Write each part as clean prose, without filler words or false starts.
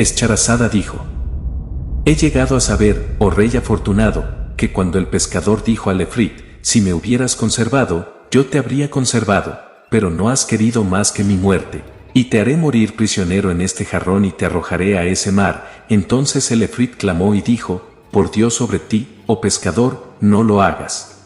Escharazada dijo: He llegado a saber, oh rey afortunado, que cuando el pescador dijo al efrit: si me hubieras conservado, yo te habría conservado, pero no has querido más que mi muerte, y te haré morir prisionero en este jarrón y te arrojaré a ese mar. Entonces el efrit clamó y dijo: por Dios sobre ti, oh pescador, no lo hagas.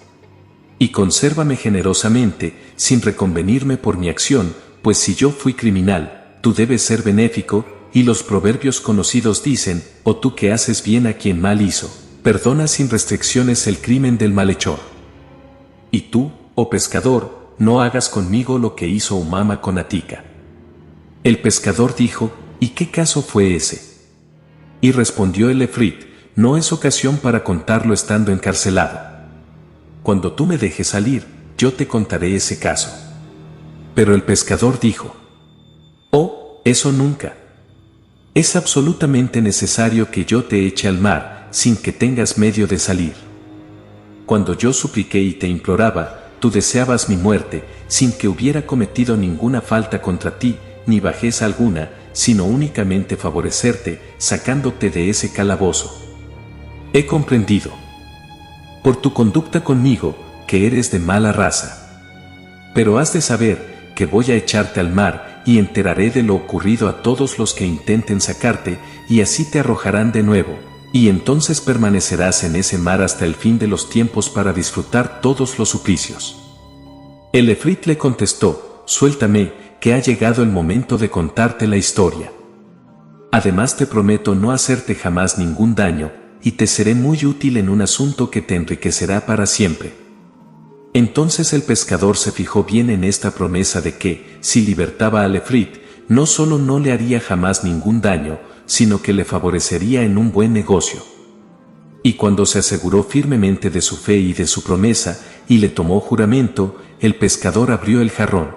Y consérvame generosamente, sin reconvenirme por mi acción, pues si yo fui criminal, tú debes ser benéfico, y los proverbios conocidos dicen: o tú que haces bien a quien mal hizo, perdona sin restricciones el crimen del malhechor. Y tú, oh pescador, no hagas conmigo lo que hizo Umama con Atika. El pescador dijo: ¿y qué caso fue ese? Y respondió el efrit: no es ocasión para contarlo estando encarcelado. Cuando tú me dejes salir, yo te contaré ese caso. Pero el pescador dijo: oh, eso nunca. Es absolutamente necesario que yo te eche al mar, sin que tengas medio de salir. Cuando yo supliqué y te imploraba, tú deseabas mi muerte, sin que hubiera cometido ninguna falta contra ti, ni bajeza alguna, sino únicamente favorecerte, sacándote de ese calabozo. He comprendido, por tu conducta conmigo, que eres de mala raza. Pero has de saber que voy a echarte al mar, y enteraré de lo ocurrido a todos los que intenten sacarte, y así te arrojarán de nuevo, y entonces permanecerás en ese mar hasta el fin de los tiempos para disfrutar todos los suplicios. El efrit le contestó: suéltame, que ha llegado el momento de contarte la historia. Además te prometo no hacerte jamás ningún daño, y te seré muy útil en un asunto que te enriquecerá para siempre. Entonces el pescador se fijó bien en esta promesa de que, si libertaba al efrit, no solo no le haría jamás ningún daño, sino que le favorecería en un buen negocio. Y cuando se aseguró firmemente de su fe y de su promesa, y le tomó juramento, el pescador abrió el jarrón.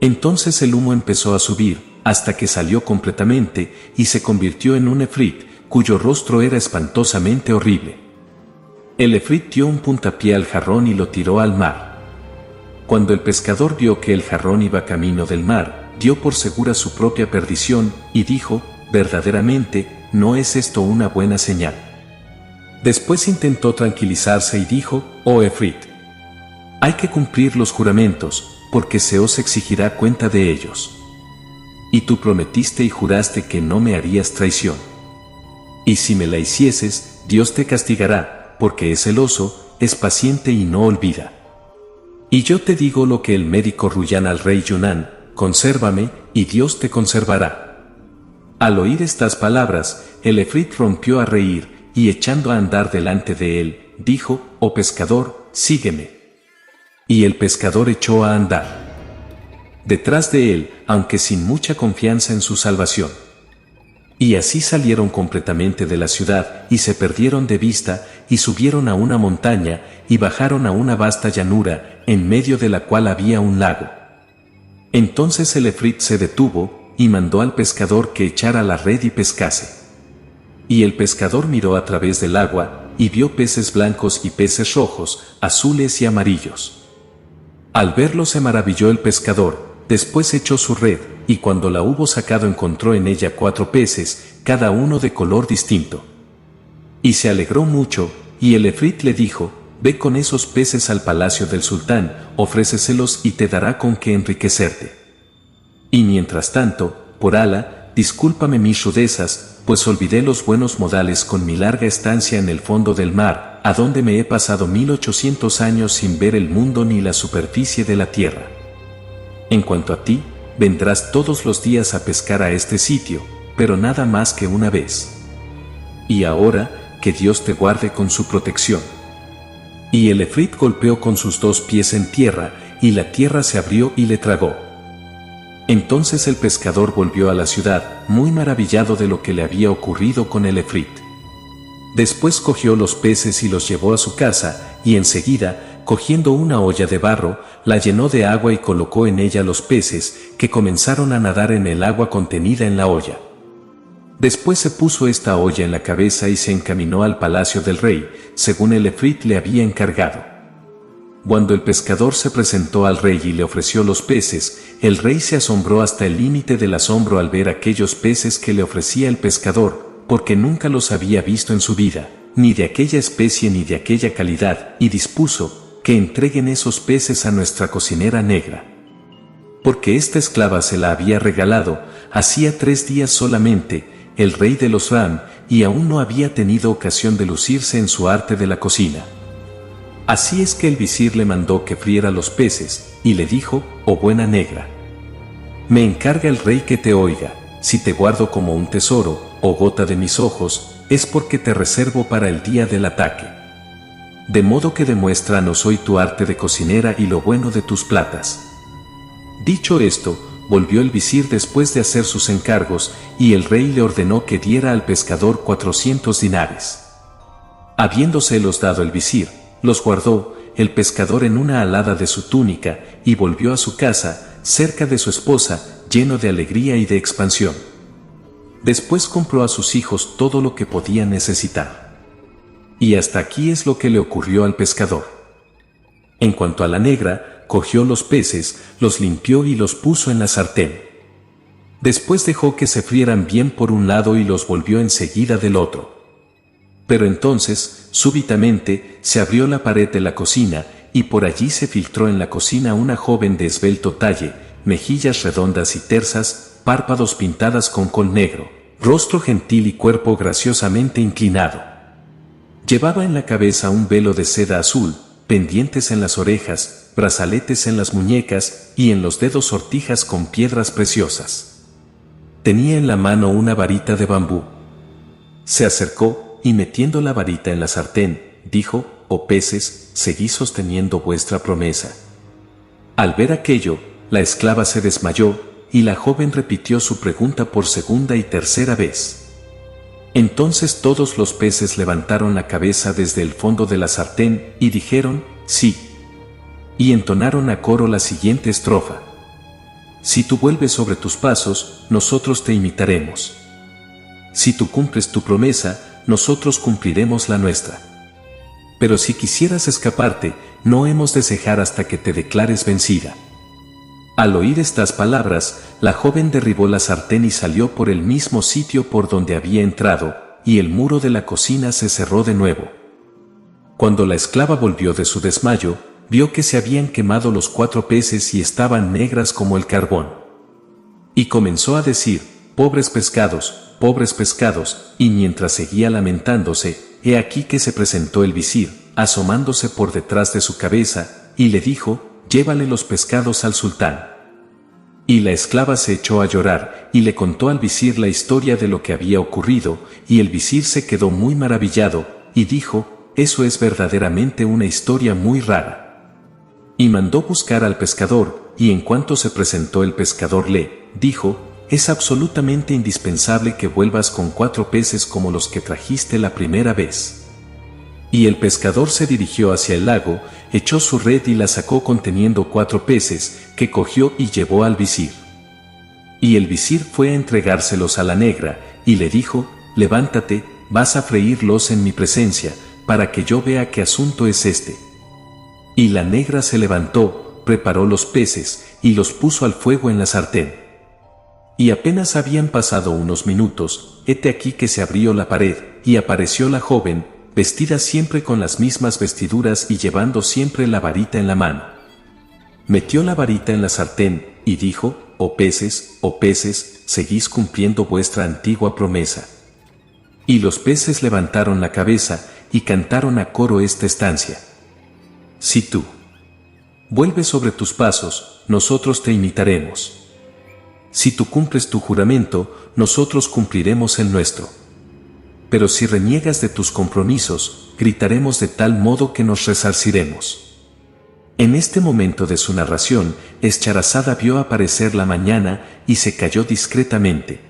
Entonces el humo empezó a subir, hasta que salió completamente, y se convirtió en un efrit, cuyo rostro era espantosamente horrible. El efrit dio un puntapié al jarrón y lo tiró al mar. Cuando el pescador vio que el jarrón iba camino del mar, dio por segura su propia perdición, y dijo: verdaderamente, no es esto una buena señal. Después intentó tranquilizarse y dijo: oh efrit, hay que cumplir los juramentos, porque se os exigirá cuenta de ellos. Y tú prometiste y juraste que no me harías traición. Y si me la hicieses, Dios te castigará, porque es celoso, es paciente y no olvida. Y yo te digo lo que el médico Ruyan al rey Yunnan: consérvame, y Dios te conservará. Al oír estas palabras, el efrit rompió a reír, y echando a andar delante de él, dijo: oh pescador, sígueme. Y el pescador echó a andar detrás de él, aunque sin mucha confianza en su salvación. Y así salieron completamente de la ciudad, y se perdieron de vista, y subieron a una montaña, y bajaron a una vasta llanura, en medio de la cual había un lago. Entonces el efrit se detuvo, y mandó al pescador que echara la red y pescase. Y el pescador miró a través del agua, y vio peces blancos y peces rojos, azules y amarillos. Al verlo se maravilló el pescador, después echó su red, y cuando la hubo sacado encontró en ella 4 peces, cada uno de color distinto. Y se alegró mucho, y el efrit le dijo: ve con esos peces al palacio del sultán, ofréceselos y te dará con qué enriquecerte. Y mientras tanto, por Alá, discúlpame mis rudezas, pues olvidé los buenos modales con mi larga estancia en el fondo del mar, a donde me he pasado 1800 años sin ver el mundo ni la superficie de la tierra. En cuanto a ti, vendrás todos los días a pescar a este sitio, pero nada más que una vez. Y ahora, que Dios te guarde con su protección. Y el efrit golpeó con sus 2 pies en tierra, y la tierra se abrió y le tragó. Entonces el pescador volvió a la ciudad, muy maravillado de lo que le había ocurrido con el efrit. Después cogió los peces y los llevó a su casa, y enseguida, cogiendo una olla de barro, la llenó de agua y colocó en ella los peces, que comenzaron a nadar en el agua contenida en la olla. Después se puso esta olla en la cabeza y se encaminó al palacio del rey, según el efrit le había encargado. Cuando el pescador se presentó al rey y le ofreció los peces, el rey se asombró hasta el límite del asombro al ver aquellos peces que le ofrecía el pescador, porque nunca los había visto en su vida, ni de aquella especie ni de aquella calidad, y dispuso que entreguen esos peces a nuestra cocinera negra. Porque esta esclava se la había regalado, hacía 3 días solamente, el rey de los Ram, y aún no había tenido ocasión de lucirse en su arte de la cocina. Así es que el visir le mandó que friera los peces, y le dijo: «Oh buena negra, me encarga el rey que te oiga, si te guardo como un tesoro, oh gota de mis ojos, es porque te reservo para el día del ataque. De modo que demuéstranos hoy tu arte de cocinera y lo bueno de tus platas». Dicho esto, volvió el visir después de hacer sus encargos, y el rey le ordenó que diera al pescador 400 dinares. Habiéndoselos dado el visir, los guardó el pescador en una alada de su túnica, y volvió a su casa, cerca de su esposa, lleno de alegría y de expansión. Después compró a sus hijos todo lo que podía necesitar. Y hasta aquí es lo que le ocurrió al pescador. En cuanto a la negra, cogió los peces, los limpió y los puso en la sartén. Después dejó que se frieran bien por un lado y los volvió enseguida del otro. Pero entonces, súbitamente, se abrió la pared de la cocina, y por allí se filtró en la cocina una joven de esbelto talle, mejillas redondas y tersas, párpados pintadas con col negro, rostro gentil y cuerpo graciosamente inclinado. Llevaba en la cabeza un velo de seda azul, pendientes en las orejas, brazaletes en las muñecas, y en los dedos sortijas con piedras preciosas. Tenía en la mano una varita de bambú. Se acercó, y metiendo la varita en la sartén, dijo: «Oh peces, seguid sosteniendo vuestra promesa». Al ver aquello, la esclava se desmayó, y la joven repitió su pregunta por segunda y tercera vez. Entonces todos los peces levantaron la cabeza desde el fondo de la sartén, y dijeron: «Sí». Y entonaron a coro la siguiente estrofa: «Si tú vuelves sobre tus pasos, nosotros te imitaremos. Si tú cumples tu promesa, nosotros cumpliremos la nuestra. Pero si quisieras escaparte, no hemos de cejar hasta que te declares vencida». Al oír estas palabras, la joven derribó la sartén y salió por el mismo sitio por donde había entrado, y el muro de la cocina se cerró de nuevo. Cuando la esclava volvió de su desmayo, vio que se habían quemado los 4 peces y estaban negras como el carbón. Y comenzó a decir: «Pobres pescados», y mientras seguía lamentándose, he aquí que se presentó el visir, asomándose por detrás de su cabeza, y le dijo: «Llévale los pescados al sultán». Y la esclava se echó a llorar, y le contó al visir la historia de lo que había ocurrido, y el visir se quedó muy maravillado, y dijo: «Eso es verdaderamente una historia muy rara». Y mandó buscar al pescador, y en cuanto se presentó el pescador le dijo: «Es absolutamente indispensable que vuelvas con 4 peces como los que trajiste la primera vez». Y el pescador se dirigió hacia el lago, echó su red y la sacó conteniendo 4 peces, que cogió y llevó al visir. Y el visir fue a entregárselos a la negra, y le dijo: «Levántate, vas a freírlos en mi presencia, para que yo vea qué asunto es este». Y la negra se levantó, preparó los peces, y los puso al fuego en la sartén. Y apenas habían pasado unos minutos, hete aquí que se abrió la pared, y apareció la joven, vestida siempre con las mismas vestiduras y llevando siempre la varita en la mano. Metió la varita en la sartén, y dijo: «Oh peces, seguís cumpliendo vuestra antigua promesa». Y los peces levantaron la cabeza, y cantaron a coro esta estancia: «Si tú vuelves sobre tus pasos, nosotros te imitaremos. Si tú cumples tu juramento, nosotros cumpliremos el nuestro. Pero si reniegas de tus compromisos, gritaremos de tal modo que nos resarciremos». En este momento de su narración, Escharazada vio aparecer la mañana, y se calló discretamente.